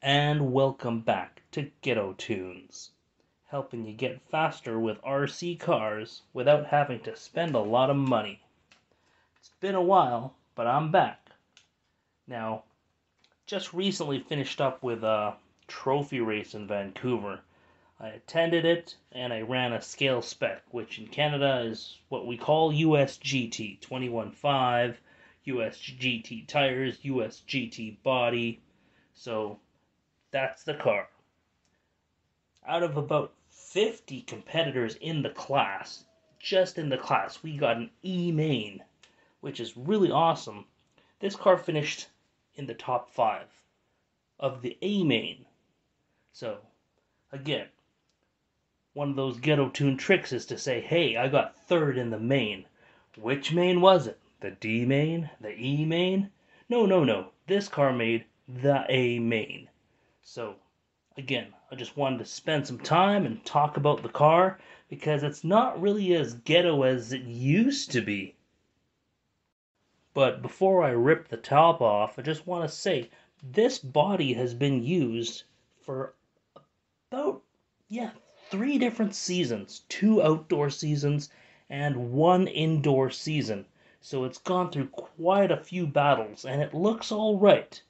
And welcome back to Ghetto Tunes, helping you get faster with RC cars without having to spend a lot of money. It's been a while, but I'm back. Now, just recently finished up with a trophy race in Vancouver. I attended it and I ran a scale spec, which in Canada is what we call US GT 21.5, US GT tires, US GT body. So that's the car. Out of about 50 competitors in the class, just in the class, we got an E main, which is really awesome. This car finished in the top 5 of the A main. So, again, one of those Ghetto Tune tricks is to say, hey, I got 3rd in the main. Which main was it? The D main? The E main? No. This car made the A main. So, again, I just wanted to spend some time and talk about the car because it's not really as ghetto as it used to be. But before I rip the top off, I just want to say this body has been used for about, 3 different seasons. 2 outdoor seasons and 1 indoor season. So it's gone through quite a few battles and it looks alright.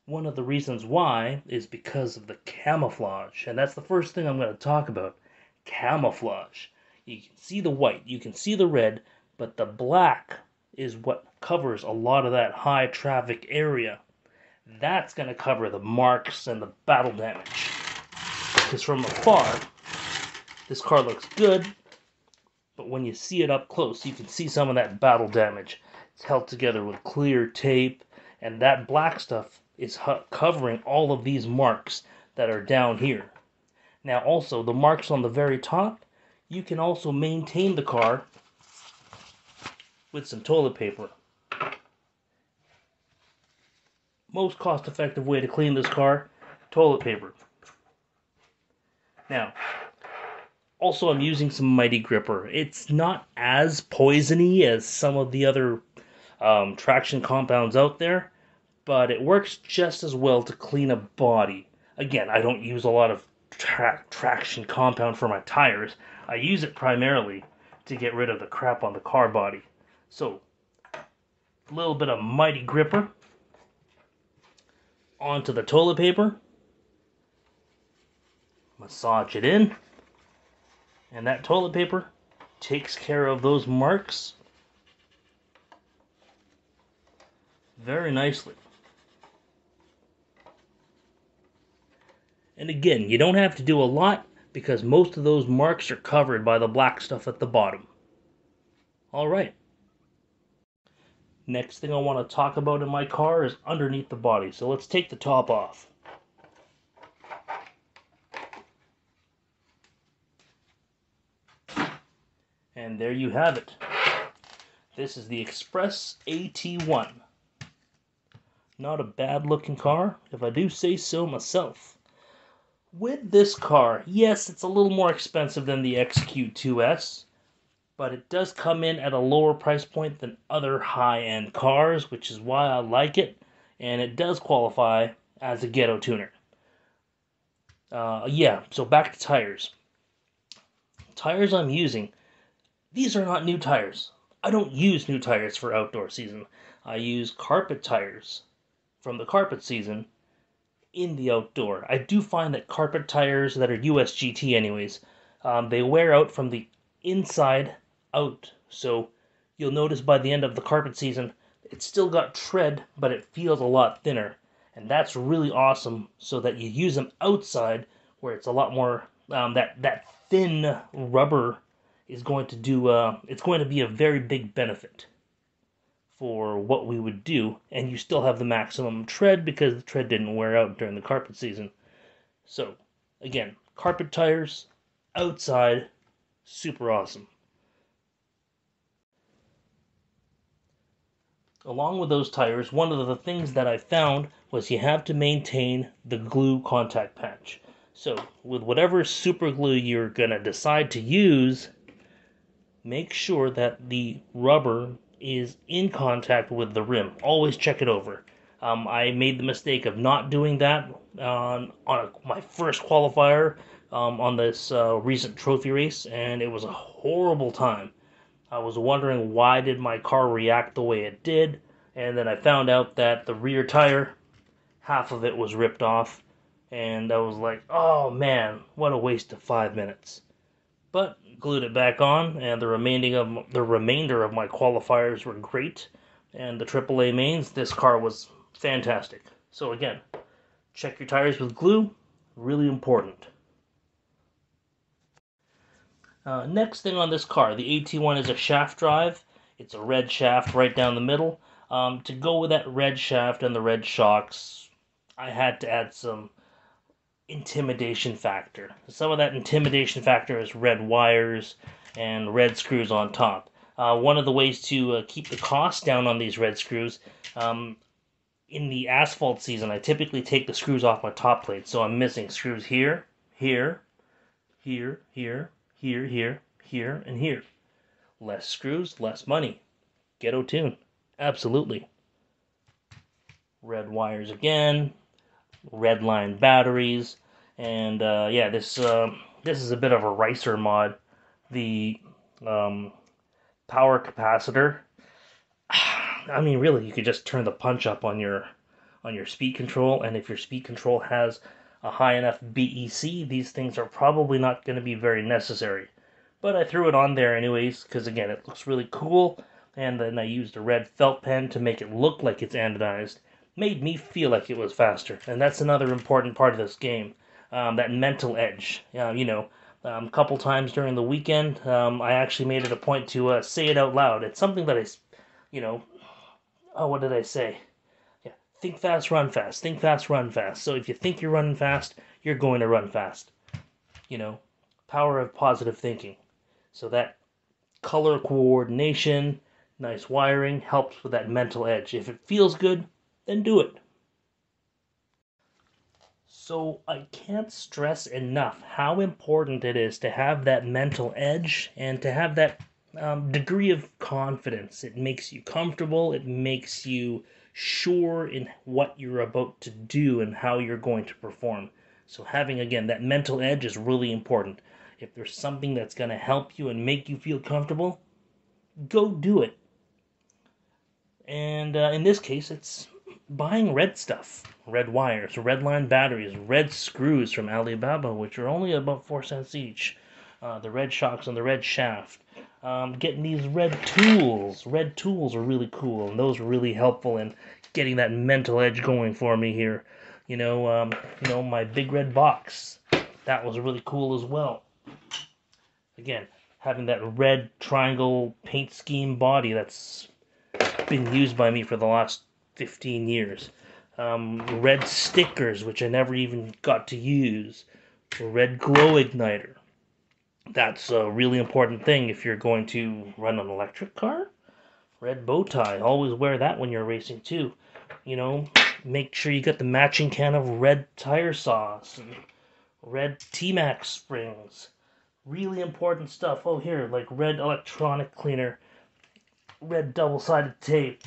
One of the reasons why is because of the camouflage, and that's the first thing I'm going to talk about. Camouflage. You can see the white, you can see the red, but the black is what covers a lot of that high traffic area. That's going to cover the marks and the battle damage. Because from afar, this car looks good, but when you see it up close, you can see some of that battle damage. It's held together with clear tape, and that black stuff is covering all of these marks that are down here. Now also, the marks on the very top, you can also maintain the car with some toilet paper. Most cost-effective way to clean this car, toilet paper. Now, also I'm using some Mighty Gripper. It's not as poisony as some of the other traction compounds out there, but it works just as well to clean a body. Again, I don't use a lot of traction compound for my tires. I use it primarily to get rid of the crap on the car body. So, a little bit of Mighty Gripper onto the toilet paper. Massage it in. And that toilet paper takes care of those marks very nicely. And again, you don't have to do a lot because most of those marks are covered by the black stuff at the bottom. Alright. Next thing I want to talk about in my car is underneath the body. So let's take the top off. And there you have it. This is the Xpress AT1. Not a bad looking car, if I do say so myself. With this car, yes, it's a little more expensive than the XQ2S, but it does come in at a lower price point than other high-end cars, which is why I like it, and it does qualify as a ghetto tuner. So back to tires. Tires I'm using, these are not new tires. I don't use new tires for outdoor season. I use carpet tires from the carpet season in the outdoor. I do find that carpet tires that are US GT anyways, they wear out from the inside out. So you'll notice by the end of the carpet season, it's still got tread, but it feels a lot thinner. And that's really awesome so that you use them outside where it's a lot more, that thin rubber is going to do, it's going to be a very big benefit for what we would do, and you still have the maximum tread because the tread didn't wear out during the carpet season. So, again, carpet tires, outside, super awesome. Along with those tires, one of the things that I found was you have to maintain the glue contact patch. So, with whatever super glue you're going to decide to use, make sure that the rubber is in contact with the rim. Always check it over. I made the mistake of not doing that my first qualifier on this recent trophy race, and it was a horrible time. I was wondering why did my car react the way it did, and then I found out that the rear tire, half of it was ripped off, and I was like, oh man, what a waste of 5 minutes. But glued it back on, and the remainder of my qualifiers were great, and the AAA mains, this car was fantastic. So again, check your tires with glue, really important. Next thing on this car, the AT1 is a shaft drive. It's a red shaft right down the middle. To go with that red shaft and the red shocks, I had to add some intimidation factor. Some of that intimidation factor is red wires and red screws on top. One of the ways to keep the cost down on these red screws, in the asphalt season, I typically take the screws off my top plate, so I'm missing screws here, here, here, here, here, here, here, and here. Less screws, less money. Ghetto tune. Absolutely. Red wires again, red line batteries, and yeah, this is a bit of a ricer mod. The power capacitor, I mean, really, you could just turn the punch up on your speed control, and if your speed control has a high enough BEC, these things are probably not going to be very necessary. But I threw it on there anyways, because again, it looks really cool, and then I used a red felt pen to make it look like it's anodized. Made me feel like it was faster, and that's another important part of this game, that mental edge. A couple times during the weekend, I actually made it a point to say it out loud. It's something that what did I say? Yeah, think fast, run fast. Think fast, run fast. So if you think you're running fast, you're going to run fast. Power of positive thinking. So that color coordination, nice wiring, helps with that mental edge. If it feels good, then do it. So I can't stress enough how important it is to have that mental edge and to have that degree of confidence. It makes you comfortable. It makes you sure in what you're about to do and how you're going to perform. So having, again, that mental edge is really important. If there's something that's going to help you and make you feel comfortable, go do it. And in this case, it's buying red stuff. Red wires, red line batteries, red screws from Alibaba, which are only about 4 cents each. The red shocks on the red shaft. Getting these red tools. Red tools are really cool, and those are really helpful in getting that mental edge going for me here. My big red box. That was really cool as well. Again, having that red triangle paint scheme body that's been used by me for the last 15 years. Red stickers, which I never even got to use. Red glow igniter. That's a really important thing if you're going to run an electric car. Red bow tie. Always wear that when you're racing too. Make sure you get the matching can of red tire sauce and red T-Max springs. Really important stuff. Oh, here, like red electronic cleaner, red double-sided tape,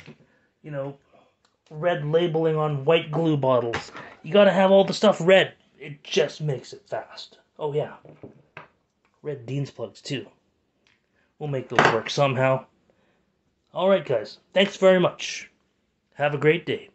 red labeling on white glue bottles. You gotta have all the stuff red. It just makes it fast. Oh, yeah. Red Dean's plugs, too. We'll make those work somehow. Alright, guys. Thanks very much. Have a great day.